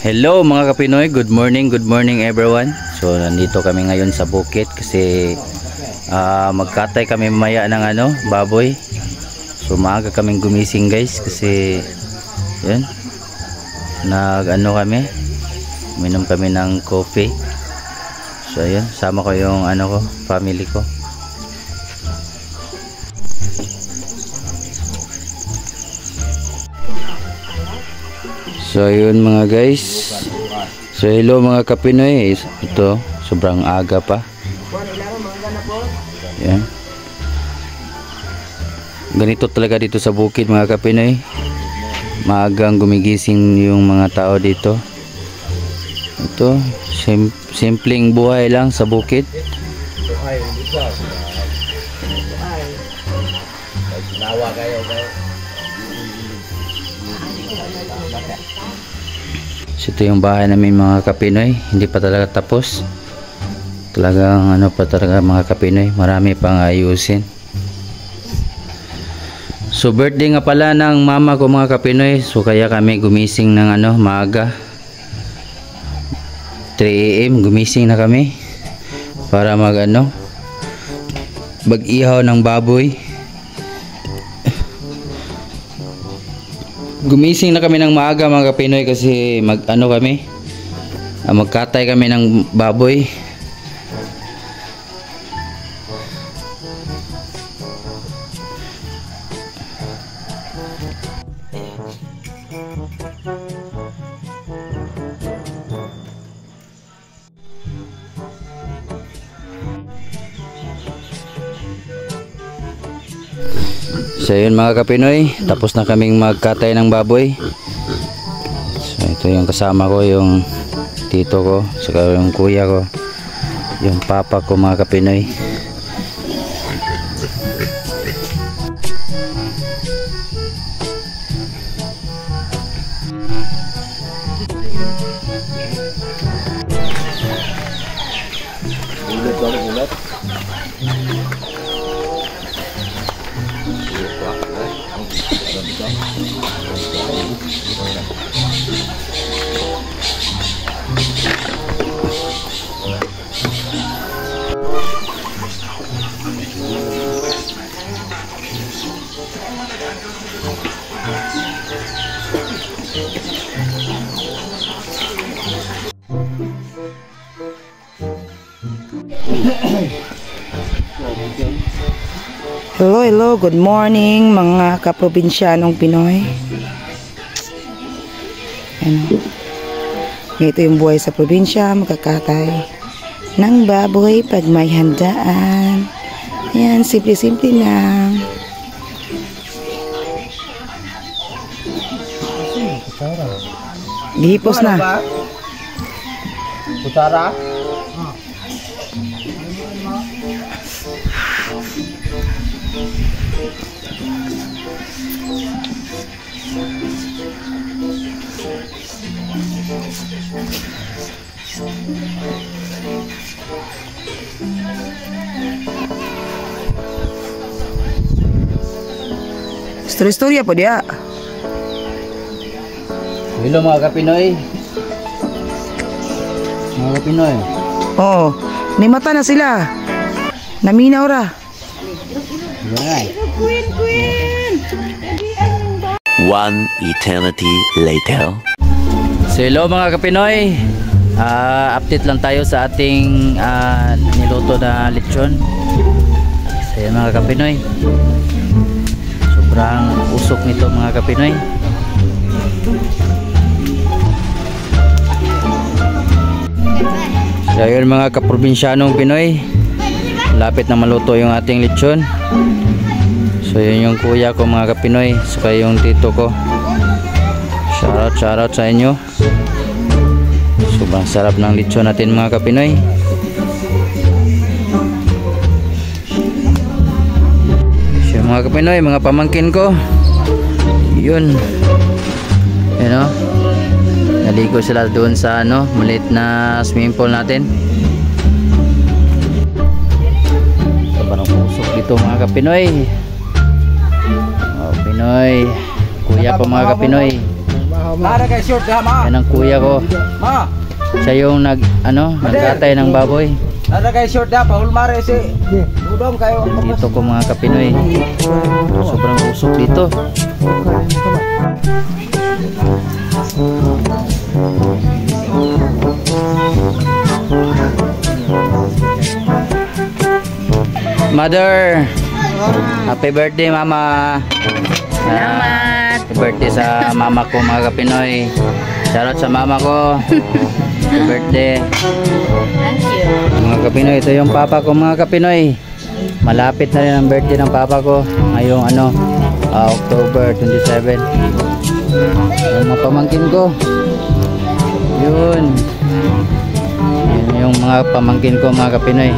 Hello mga Kapinoy, good morning everyone. So nandito kami ngayon sa bukid kasi magkatay kami mamaya ng baboy. So maaga kaming gumising guys kasi yun, kami, minom kami ng coffee. So ayun, sama ko yung family ko. So yun mga guys. So hello mga Kapinoy. Ito, sobrang aga pa. Yan. Ganito talaga dito sa bukid mga Kapinoy. Maagang gumigising yung mga tao dito. Ito, simpleng buhay lang sa bukid. So, ito yung bahay namin mga Kapinoy. Hindi pa talaga tapos. Talagang pa talaga mga Kapinoy. Marami pang ayusin. So birthday nga pala ng mama ko mga Kapinoy. So kaya kami gumising ng maaga. 3 AM gumising na kami. Para mag-ihaw ng baboy. Gumising na kami ng maaga mga Kapinoy kasi magkatay kami ng baboy. So yun mga Kapinoy, tapos na kaming magkatay ng baboy. So ito yung kasama ko, yung tito ko, saka yung kuya ko, yung papa ko mga Kapinoy. Hello, good morning mga kaprobinsyanong Pinoy. Ito yung buhay sa probinsya, magkakatay ng baboy pag may handaan. Ayan, simple-simple lang. Gihipos na. Kutsara? Story-story po dia. Hello mga Kapinoy. Mga Kapinoy. Oo, may mata na sila. Naminaw ra. One eternity later. So hello mga Kapinoy. Update lang tayo sa ating niluto na lechon. So yan mga Kapinoy. Sobrang usok nito mga Kapinoy. So yun mga kaprobinsyanong Pinoy, lapit na maluto yung ating lechon. So yun yung kuya ko mga Kapinoy, saka yung tito ko. Shoutout sa inyo. Sobrang sarap ng lechon natin mga Kapinoy. So mga Kapinoy, mga pamangkin ko, yun, naligo sila doon sa maliit na swimming pool natin. Sobrang usok dito mga Kapinoy. Pinoy, kuya ko mga Kapinoy. Nara kay short ha, ma. Yan ang kuya ko. Ma. Siya yung nagkatay ng baboy. Nara kay short ha, pahulmare si. Udong kayo. Dito ko mga kapinoy. Sobrang usok dito. Mother, happy birthday mama. Salamat. Happy birthday sa mama ko mga kapinoy. Shoutout sa mama ko. Happy birthday. Thank you. Mga kapinoy, ito yung papa ko mga kapinoy. Malapit na rin ang birthday ng papa ko. Ngayong October 27. Yung mga pamangkin ko. Yun. Yun yung mga pamangkin ko mga kapinoy.